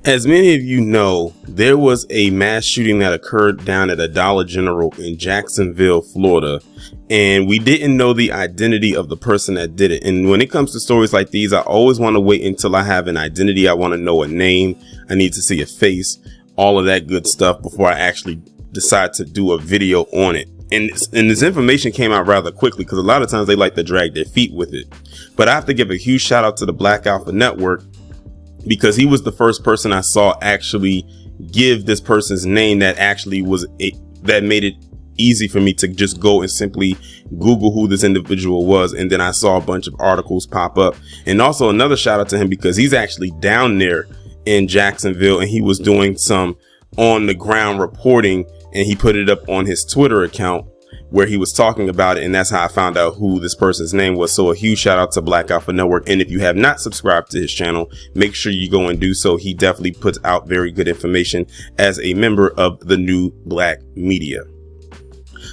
As many of you know, there was a mass shooting that occurred down at a Dollar General in Jacksonville, Florida, and we didn't know the identity of the person that did it. And when it comes to stories like these, I always want to wait until I have an identity. I want to know a name. I need to see a face, all of that good stuff before I actually decide to do a video on it. And this information came out rather quickly because a lot of times they like to drag their feet with it. But I have to give a huge shout out to the Black Alpha Network, because he was the first person I saw actually give this person's name that actually that made it easy for me to just go and simply Google who this individual was. And then I saw a bunch of articles pop up. And also another shout out to him because he's actually down there in Jacksonville and he was doing some on the ground reporting, and he put it up on his Twitter account where he was talking about it. And that's how I found out who this person's name was. So a huge shout out to Black Alpha Network. And if you have not subscribed to his channel, make sure you go and do so. He definitely puts out very good information as a member of the new black media.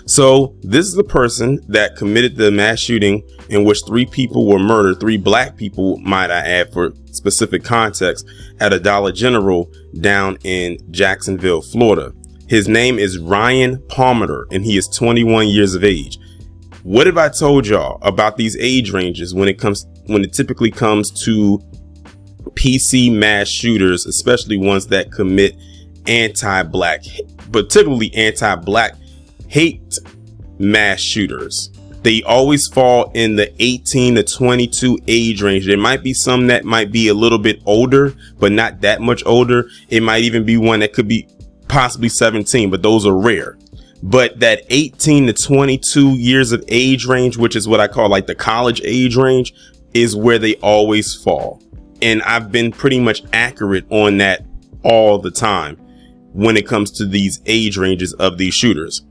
So this is the person that committed the mass shooting in which 3 people were murdered, 3 black people, might I add, for specific context, at a Dollar General down in Jacksonville, Florida. His name is Ryan Palmeter, and he is 21 years of age. What have I told y'all about these age ranges when it typically comes to PC mass shooters, especially ones that commit anti-black, particularly anti-black hate mass shooters? They always fall in the 18 to 22 age range. There might be some that might be a little bit older, but not that much older. It might even be one that could be possibly 17, but those are rare. But that 18 to 22 years of age range, which is what I call like the college age range, is where they always fall. And I've been pretty much accurate on that all the time when it comes to these age ranges of these shooters.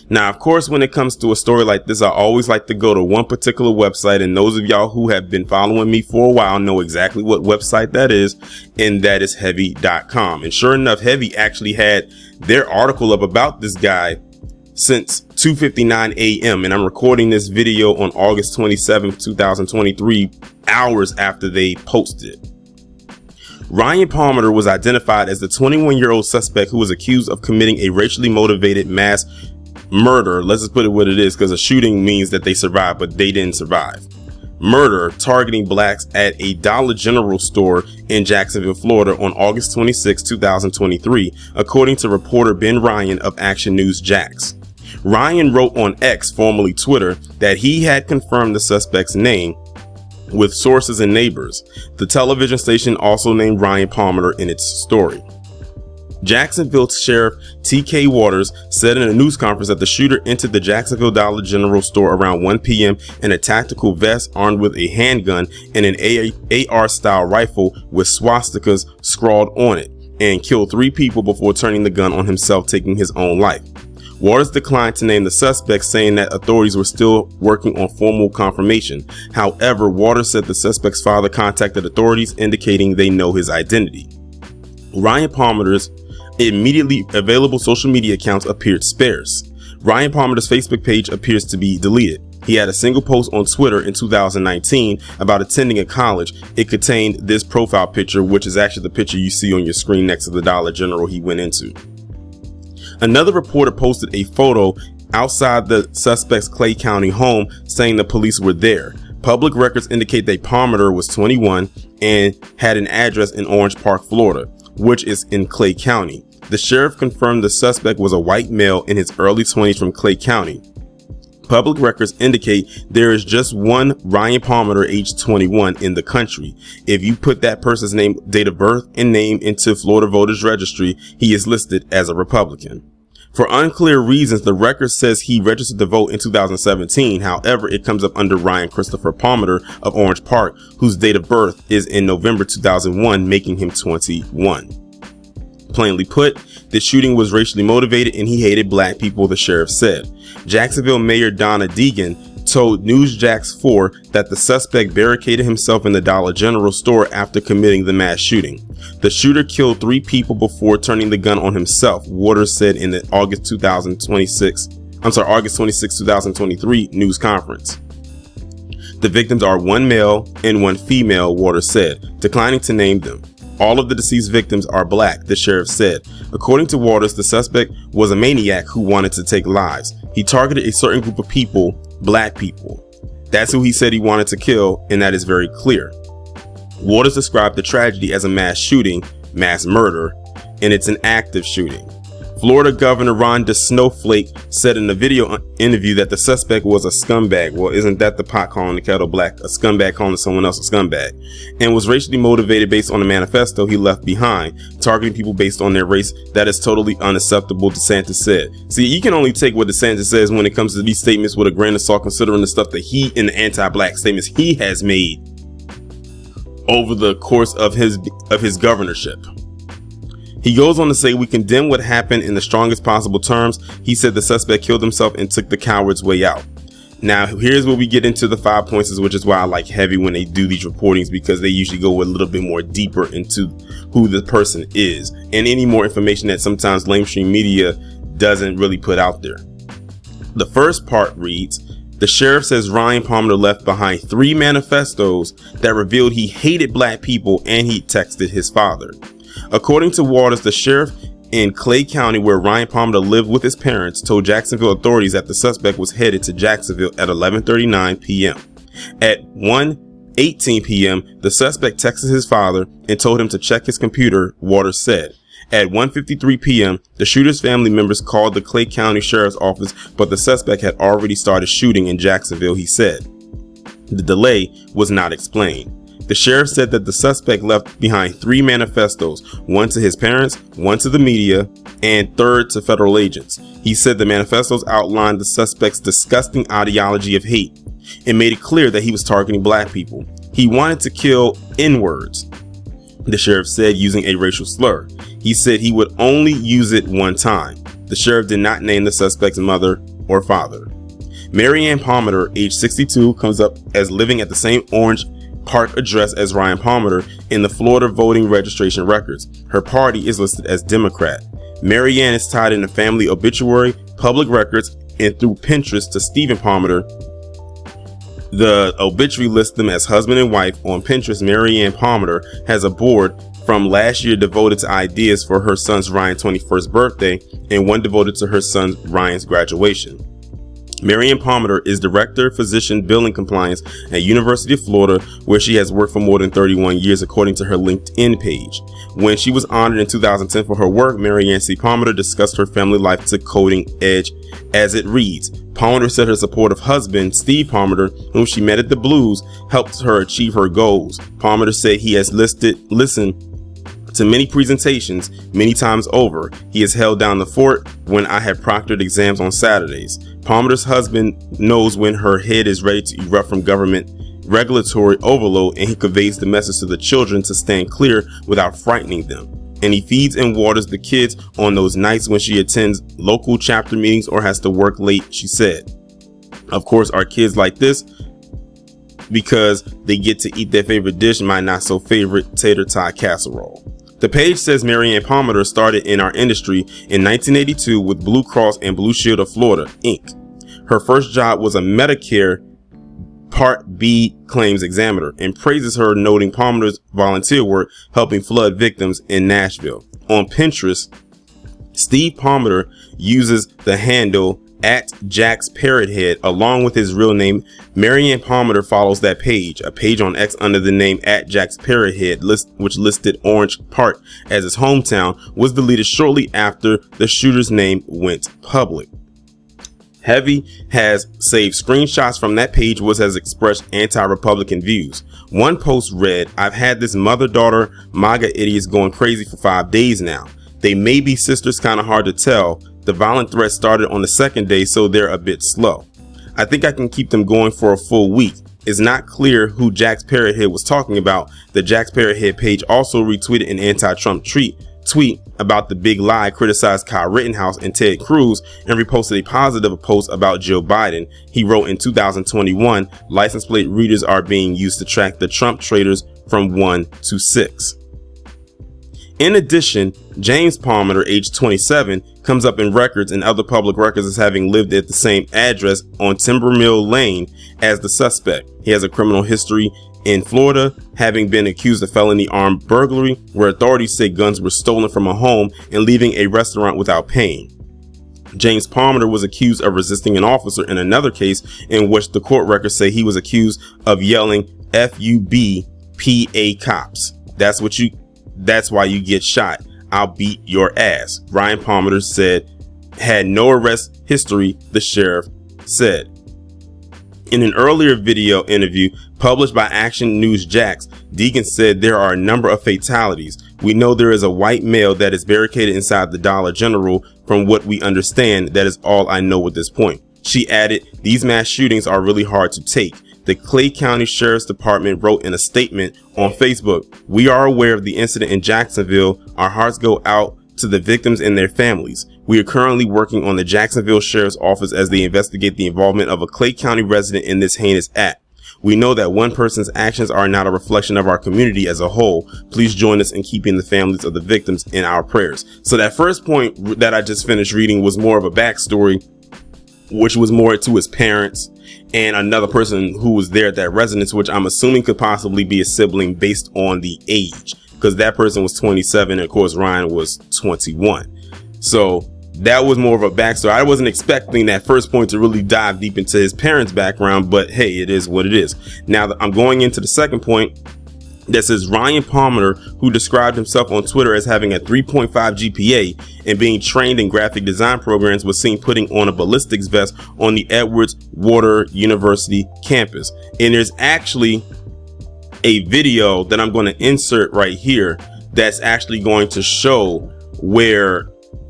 Now, of course, when it comes to a story like this, I always like to go to one particular website. And those of y'all who have been following me for a while know exactly what website that is. And that is heavy.com. And sure enough, Heavy actually had their article up about this guy since 2:59 a.m. And I'm recording this video on August 27th, 2023, hours after they posted. Ryan Palmeter was identified as the 21-year-old suspect who was accused of committing a racially motivated mass murder. Let's just put it what it is, because a shooting means that they survived, but they didn't survive. Murder targeting blacks at a Dollar General store in Jacksonville, Florida on August 26, 2023, according to reporter Ben Ryan of Action News Jax. Ryan wrote on X, formerly Twitter, that he had confirmed the suspect's name with sources and neighbors. The television station also named Ryan Palmeter in its story. Jacksonville Sheriff T.K. Waters said in a news conference that the shooter entered the Jacksonville Dollar General store around 1 p.m. in a tactical vest armed with a handgun and an AR-style rifle with swastikas scrawled on it, and killed 3 people before turning the gun on himself, taking his own life. Waters declined to name the suspect, saying that authorities were still working on formal confirmation. However, Waters said the suspect's father contacted authorities, indicating they know his identity. Ryan Palmeter's immediately available social media accounts appeared sparse. Ryan Palmeter's Facebook page appears to be deleted. He had a single post on Twitter in 2019 about attending a college. It contained this profile picture, which is actually the picture you see on your screen next to the Dollar General he went into. Another reporter posted a photo outside the suspect's Clay County home, saying the police were there. Public records indicate that Palmeter was 21 and had an address in Orange Park, Florida, which is in Clay County. The sheriff confirmed the suspect was a white male in his early 20s from Clay County. Public records indicate there is just one Ryan Palmeter, age 21, in the country. If you put that person's name, date of birth, and name into Florida Voters Registry, he is listed as a Republican. For unclear reasons, the record says he registered to vote in 2017. However, it comes up under Ryan Christopher Palmeter of Orange Park, whose date of birth is in November 2001, making him 21. Plainly put, the shooting was racially motivated and he hated black people, the sheriff said. Jacksonville Mayor Donna Deegan told Newsjax 4 that the suspect barricaded himself in the Dollar General store after committing the mass shooting. The shooter killed 3 people before turning the gun on himself, Waters said in the August 26, 2023 news conference. The victims are 1 male and 1 female, Waters said, declining to name them. All of the deceased victims are black, the sheriff said. According to Waters, the suspect was a maniac who wanted to take lives. He targeted a certain group of people, black people. That's who he said he wanted to kill, and that is very clear. Waters described the tragedy as a mass shooting, mass murder, and it's an active shooting. Florida Governor Ron DeSnowflake said in a video interview that the suspect was a scumbag. Well, isn't that the pot calling the kettle black? A scumbag calling someone else a scumbag. And was racially motivated based on the manifesto he left behind, targeting people based on their race. That is totally unacceptable, DeSantis said. See, you can only take what DeSantis says when it comes to these statements with a grain of salt, considering the stuff that he and the anti-black statements he has made over the course of his governorship. He goes on to say, we condemn what happened in the strongest possible terms. He said the suspect killed himself and took the coward's way out. Now, here's where we get into the 5 points, which is why I like Heavy when they do these reportings, because they usually go a little bit more deeper into who the person is and any more information that sometimes mainstream media doesn't really put out there. The first part reads, the sheriff says Ryan Palmeter left behind 3 manifestos that revealed he hated black people and he texted his father. According to Waters, the sheriff in Clay County, where Ryan Palmeter lived with his parents, told Jacksonville authorities that the suspect was headed to Jacksonville at 11:39 p.m. At 1:18 p.m., the suspect texted his father and told him to check his computer, Waters said. At 1:53 p.m., the shooter's family members called the Clay County Sheriff's Office, but the suspect had already started shooting in Jacksonville, he said. The delay was not explained. The sheriff said that the suspect left behind 3 manifestos, one to his parents, one to the media, and 3rd to federal agents. He said the manifestos outlined the suspect's disgusting ideology of hate and made it clear that he was targeting black people. He wanted to kill N-words, the sheriff said, using a racial slur. He said he would only use it one time. The sheriff did not name the suspect's mother or father. Mary Ann Palmeter, age 62, comes up as living at the same Orange Park address as Ryan Palmeter in the Florida voting registration records. Her party is listed as Democrat. Mary Ann is tied in the family obituary, public records, and through Pinterest to Stephen Palmeter. The obituary lists them as husband and wife. On Pinterest, Mary Ann Palmeter has a board from last year devoted to ideas for her son's Ryan's 21st birthday and one devoted to her son Ryan's graduation. Mary Ann Palmeter is Director of Physician Billing Compliance at University of Florida, where she has worked for more than 31 years, according to her LinkedIn page. When she was honored in 2010 for her work, Mary Ann C. Palmeter discussed her family life to Coding Edge as it reads. Palmeter said her supportive husband, Steve Palmeter, whom she met at the Blues, helped her achieve her goals. Palmeter said he has listened to many presentations many times over. He has held down the fort when I have proctored exams on Saturdays. Palmeter's husband knows when her head is ready to erupt from government regulatory overload, and he conveys the message to the children to stand clear without frightening them. And he feeds and waters the kids on those nights when she attends local chapter meetings or has to work late, she said. Of course, our kids like this because they get to eat their favorite dish, my not so favorite tater tot casserole. The page says Mary Ann Palmeter started in our industry in 1982 with Blue Cross and Blue Shield of Florida, Inc. Her first job was a Medicare Part B claims examiner, and praises her, noting Palmeter's volunteer work helping flood victims in Nashville. On Pinterest, Steve Palmeter uses the handle @JacksParrotHead along with his real name. Mary Ann Palmeter follows that page. A page on X under the name @JacksParrotHead, which listed Orange Park as his hometown, was deleted shortly after the shooter's name went public. Heavy has saved screenshots from that page, which has expressed anti-Republican views. One post read, "I've had this mother-daughter MAGA idiots going crazy for 5 days now. They may be sisters, kind of hard to tell. The violent threat started on the second day, so they're a bit slow. I think I can keep them going for a full week." It's not clear who Jack's Parrothead was talking about. The Jack's Parrothead page also retweeted an anti-Trump tweet about the big lie, criticized Kyle Rittenhouse and Ted Cruz, and reposted a positive post about Joe Biden. He wrote in 2021, license plate readers are being used to track the Trump traitors from 1 to 6. In addition, James Palmeter, age 27, comes up in records and other public records as having lived at the same address on Timber Mill Lane as the suspect. He has a criminal history in Florida, having been accused of felony armed burglary, where authorities say guns were stolen from a home and leaving a restaurant without paying. James Palmeter was accused of resisting an officer in another case in which the court records say he was accused of yelling "FUBPA cops. That's why you get shot. I'll beat your ass." Ryan Palmeter said had no arrest history, the sheriff said. In an earlier video interview published by Action News Jax, Deegan said there are a number of fatalities. "We know there is a white male that is barricaded inside the Dollar General. From what we understand, that is all I know at this point." She added, "These mass shootings are really hard to take." The Clay County Sheriff's Department wrote in a statement on Facebook, "We are aware of the incident in Jacksonville. Our hearts go out to the victims and their families. We are currently working on the Jacksonville Sheriff's Office as they investigate the involvement of a Clay County resident in this heinous act. We know that one person's actions are not a reflection of our community as a whole. Please join us in keeping the families of the victims in our prayers." So that first point that I just finished reading was more of a backstory, which was more to his parents and another person who was there at that residence, which I'm assuming could possibly be a sibling based on the age, because that person was 27 and of course Ryan was 21. So that was more of a backstory. I wasn't expecting that first point to really dive deep into his parents' background, but hey, it is what it is. Now I'm going into the second point that says Ryan Palmeter, who described himself on Twitter as having a 3.5 GPA and being trained in graphic design programs, was seen putting on a ballistics vest on the Edwards-Water University campus. And there's actually a video that I'm going to insert right here that's actually going to show where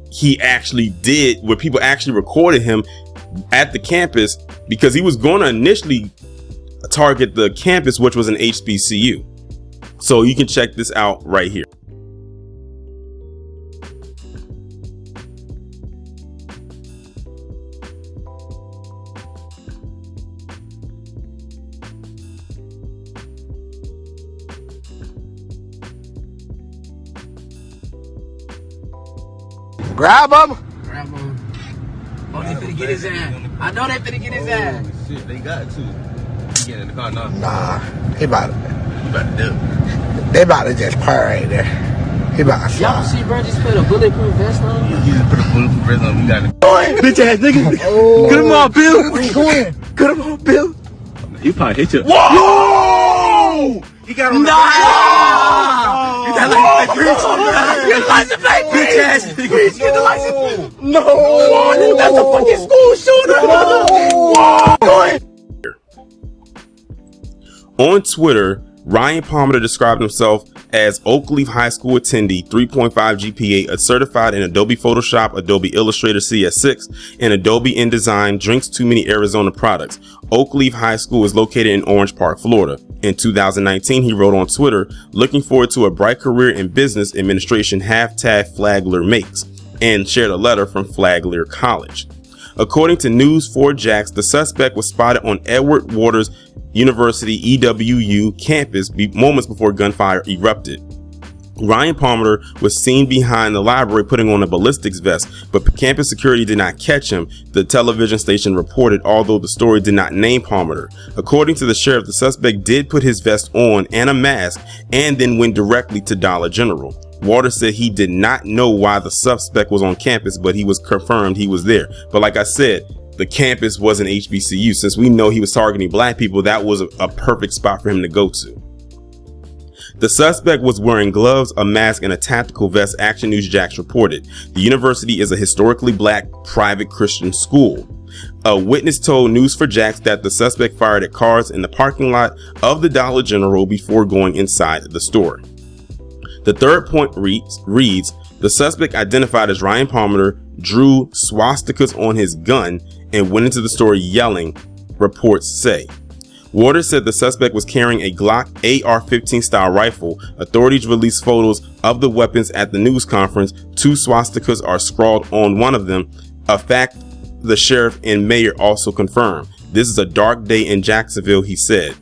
he actually did, where people actually recorded him at the campus, because he was going to initially target the campus, which was an HBCU. So you can check this out right here. Grab him. Grab him. Oh, they finna get his ass. I know they finna get his ass. Shit, they got to. He get in the car now. Nah, he about to. You about to do. They about to just parade there. He about to Y'all fly. see, bro, just put a bulletproof vest on? You just put a bulletproof vest on. You got to. Bitch ass nigga. Oh. Get him on, Bill. Where you going? Get him on, Bill. He probably hit you. Whoa! He got on the You got license plate, bitch. Get the license plate, bitch ass nigga. Get the license plate. No. That's a fucking school shooter. Whoa. On Twitter, Ryan Palmeter described himself as Oakleaf High School attendee, 3.5 GPA, a certified in Adobe Photoshop, Adobe Illustrator CS6, and Adobe InDesign, drinks too many Arizona products. Oakleaf High School is located in Orange Park, Florida. In 2019, he wrote on Twitter, "Looking forward to a bright career in business administration, #Flagler makes," and shared a letter from Flagler College. According to News4Jax, the suspect was spotted on Edward Waters University EWU campus moments before gunfire erupted. Ryan Palmeter was seen behind the library putting on a ballistics vest, but campus security did not catch him, the television station reported, although the story did not name Palmeter. According to the sheriff, the suspect did put his vest on and a mask and then went directly to Dollar General. Waters said he did not know why the suspect was on campus, but he was confirmed he was there. But like I said, the campus was an HBCU. Since we know he was targeting black people, that was a perfect spot for him to go to. The suspect was wearing gloves, a mask, and a tactical vest, Action News Jax reported. The university is a historically black private Christian school. A witness told News4Jax that the suspect fired at cars in the parking lot of the Dollar General before going inside the store. The third point reads, the suspect, identified as Ryan Palmeter, drew swastikas on his gun and went into the store yelling, reports say. Waters said the suspect was carrying a Glock AR-15 style rifle. Authorities released photos of the weapons at the news conference. 2 swastikas are scrawled on one of them, a fact the sheriff and mayor also confirmed. This is a dark day in Jacksonville, he said.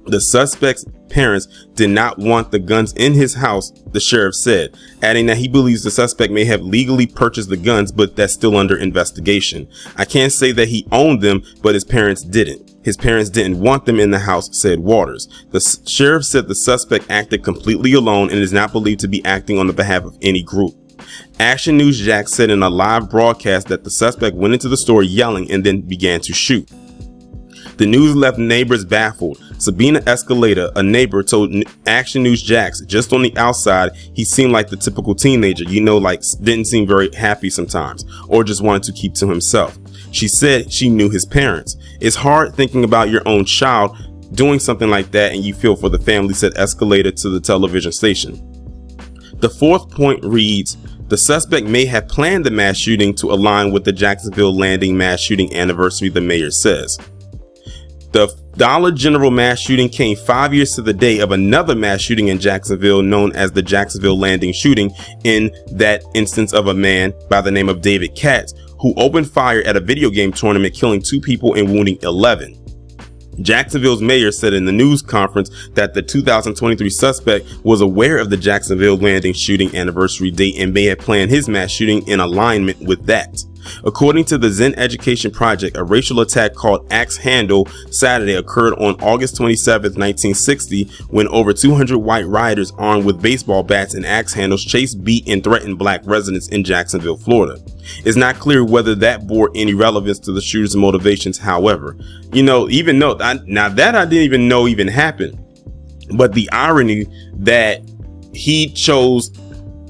The suspect's parents did not want the guns in his house, the sheriff said, adding that he believes the suspect may have legally purchased the guns, but that's still under investigation. I can't say that he owned them, but his parents didn't. His parents didn't want them in the house, said Waters. The sheriff said the suspect acted completely alone and is not believed to be acting on the behalf of any group. Action News Jax said in a live broadcast that the suspect went into the store yelling and then began to shoot. The news left neighbors baffled. Sabina Escalada, a neighbor, told Action News Jax just on the outside he seemed like the typical teenager, like didn't seem very happy sometimes, or just wanted to keep to himself. She said she knew his parents. It's hard thinking about your own child doing something like that, and you feel for the family, said Escalada to the television station. The fourth point reads, the suspect may have planned the mass shooting to align with the Jacksonville Landing mass shooting anniversary, the mayor says. The Dollar General mass shooting came 5 years to the day of another mass shooting in Jacksonville known as the Jacksonville Landing shooting, in that instance of a man by the name of David Katz, who opened fire at a video game tournament, killing 2 people and wounding 11. Jacksonville's mayor said in the news conference that the 2023 suspect was aware of the Jacksonville Landing shooting anniversary date and may have planned his mass shooting in alignment with that. According to the Zen Education Project, a racial attack called Axe Handle Saturday occurred on August 27, 1960, when over 200 white rioters armed with baseball bats and axe handles chased, beat, and threatened black residents in Jacksonville, Florida. It's not clear whether that bore any relevance to the shooter's motivations, however. Even though I didn't even know even happened, but the irony that he chose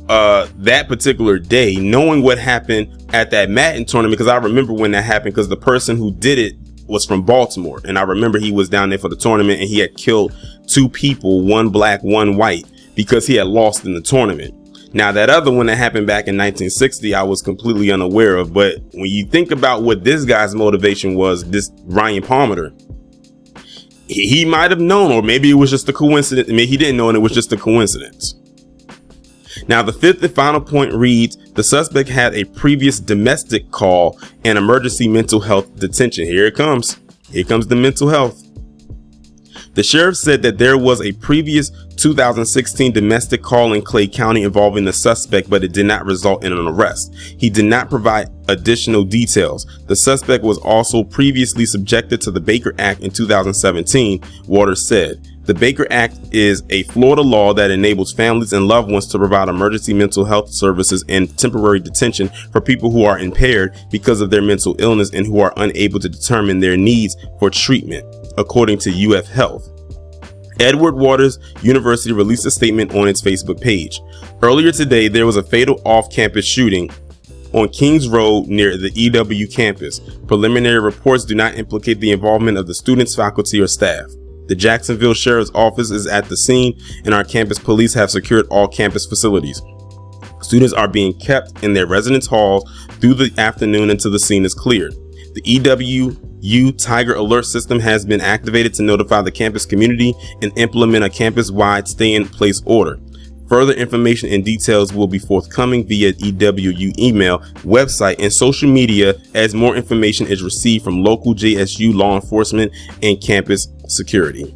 that particular day, knowing what happened at that Madden tournament, because I remember when that happened, because the person who did it was from Baltimore, and I remember he was down there for the tournament and he had killed 2 people, 1 black, 1 white, because he had lost in the tournament. Now that other one that happened back in 1960, I was completely unaware of, but when you think about what this guy's motivation was, this Ryan Palmeter, he might have known, or maybe it was just a coincidence. Maybe he didn't know and it was just a coincidence. Now, the fifth and final point reads, the suspect had a previous domestic call and emergency mental health detention. Here it comes. Here comes the mental health. The sheriff said that there was a previous 2016 domestic call in Clay County involving the suspect, but it did not result in an arrest. He did not provide additional details. The suspect was also previously subjected to the Baker Act in 2017, Waters said. The Baker Act is a Florida law that enables families and loved ones to provide emergency mental health services and temporary detention for people who are impaired because of their mental illness and who are unable to determine their needs for treatment, according to UF Health. Edward Waters University released a statement on its Facebook page. Earlier today, there was a fatal off-campus shooting on Kings Road near the EW campus. Preliminary reports do not implicate the involvement of the students, faculty, or staff. The Jacksonville Sheriff's Office is at the scene, and our campus police have secured all campus facilities. Students are being kept in their residence halls through the afternoon until the scene is cleared. The EWU Tiger Alert system has been activated to notify the campus community and implement a campus-wide stay-in-place order. Further information and details will be forthcoming via EWU email, website, and social media as more information is received from local JSU law enforcement and campus security.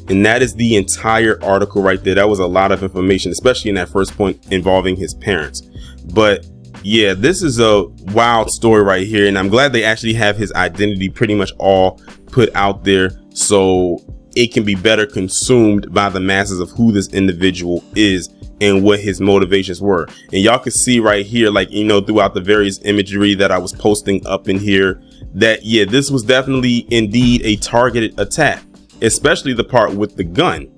And that is the entire article right there. That was a lot of information, especially in that first point involving his parents. But yeah, this is a wild story right here, and I'm glad they actually have his identity pretty much all put out there so it can be better consumed by the masses of who this individual is and what his motivations were. And y'all can see right here, throughout the various imagery that I was posting up in here, that yeah, this was definitely indeed a targeted attack, especially the part with the gun,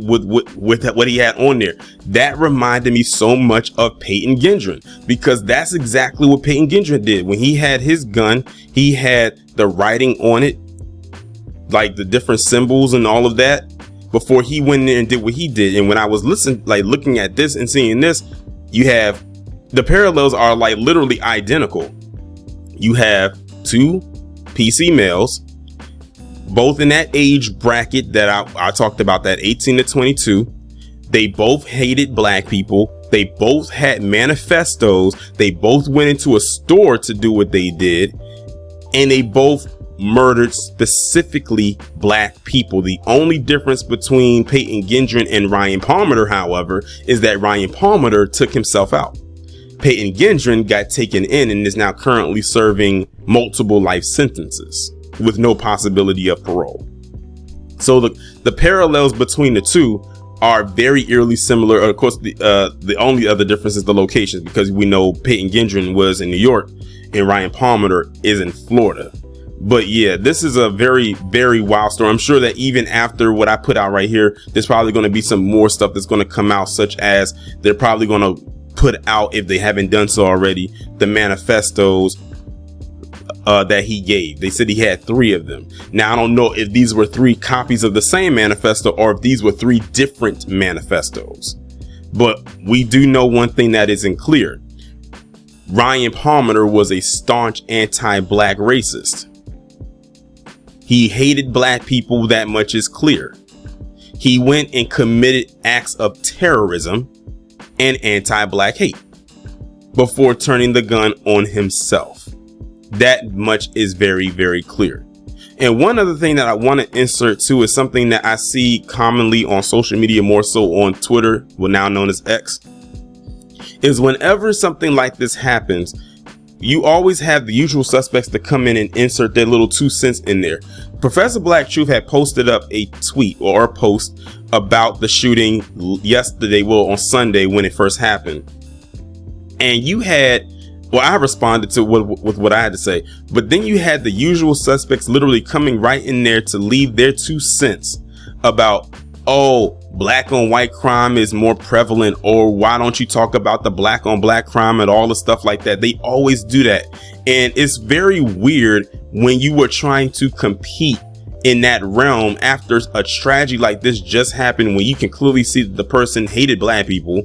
with what he had on there. That reminded me so much of Peyton Gendron, because that's exactly what Peyton Gendron did. When he had his gun, he had the writing on it, like the different symbols and all of that, before he went in there and did what he did. And when I was looking at this and seeing this, you have the parallels are literally identical. You have 2 PC males, both in that age bracket that I talked about, that 18 to 22. They both hated black people. They both had manifestos. They both went into a store to do what they did. And they both murdered specifically black people. The only difference between Peyton Gendron and Ryan Palmeter, however, is that Ryan Palmeter took himself out. Peyton Gendron got taken in and is now currently serving multiple life sentences with no possibility of parole. So the parallels between the two are very eerily similar. Of course, the only other difference is the location, because we know Peyton Gendron was in New York and Ryan Palmeter is in Florida. But yeah, this is a very, very wild story. I'm sure that even after what I put out right here, there's probably going to be some more stuff that's going to come out, such as they're probably going to put out, if they haven't done so already, the manifestos that he gave. They said he had 3 of them. Now, I don't know if these were 3 copies of the same manifesto or if these were 3 different manifestos. But we do know one thing that isn't clear. Ryan Palmeter was a staunch anti-black racist. He hated black people, that much is clear. He went and committed acts of terrorism and anti-black hate before turning the gun on himself. That much is very, very clear. And one other thing that I want to insert too is something that I see commonly on social media, more so on Twitter, well now known as X, is whenever something like this happens, you always have the usual suspects to come in and insert their little 2 cents in there. Professor Black Truth had posted up a tweet or a post about the shooting yesterday, well, on Sunday when it first happened. And you had, well, I responded to with what I had to say, but then you had the usual suspects literally coming right in there to leave their 2 cents about, oh, black on white crime is more prevalent, or why don't you talk about the black on black crime and all the stuff like that. They always do that. And it's very weird when you were trying to compete in that realm after a tragedy like this just happened, when you can clearly see that the person hated black people.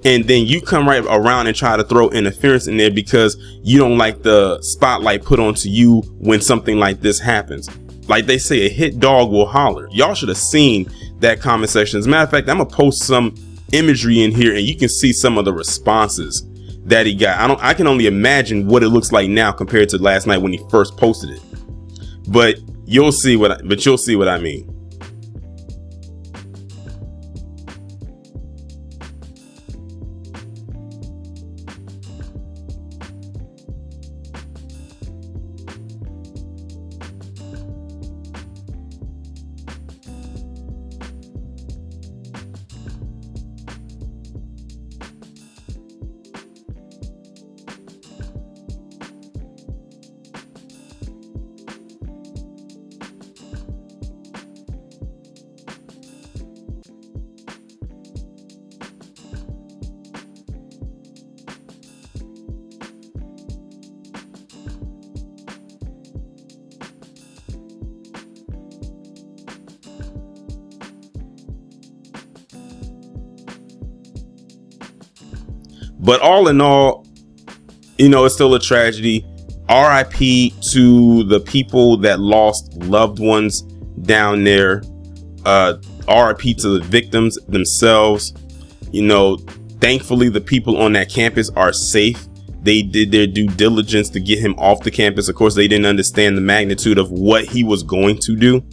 And then you come right around and try to throw interference in there because you don't like the spotlight put onto you when something like this happens. Like they say, a hit dog will holler. Y'all should have seen that comment section. As a matter of fact, I'm gonna post some imagery in here and you can see some of the responses that he got. I can only imagine what it looks like now compared to last night when he first posted it. But you'll see what I mean. But all in all, you know, it's still a tragedy. RIP to the people that lost loved ones down there. RIP to the victims themselves. You know, thankfully, the people on that campus are safe. They did their due diligence to get him off the campus. Of course, they didn't understand the magnitude of what he was going to do.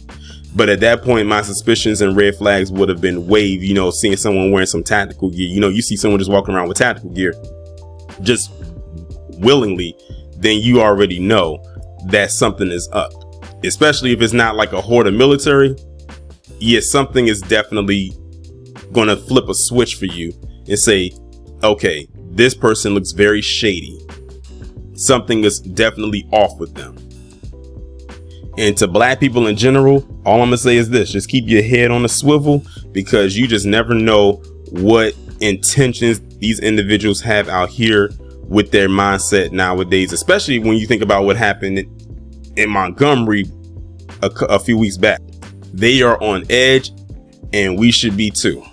But at that point, my suspicions and red flags would have been waved, you know, seeing someone wearing some tactical gear. You know, you see someone just walking around with tactical gear just willingly, then you already know that something is up, especially if it's not like a horde of military. Yes, something is definitely going to flip a switch for you and say, OK, this person looks very shady. Something is definitely off with them. And to black people in general, all I'm gonna say is this: just keep your head on a swivel, because you just never know what intentions these individuals have out here with their mindset nowadays, especially when you think about what happened in Montgomery a few weeks back. They are on edge, and we should be too.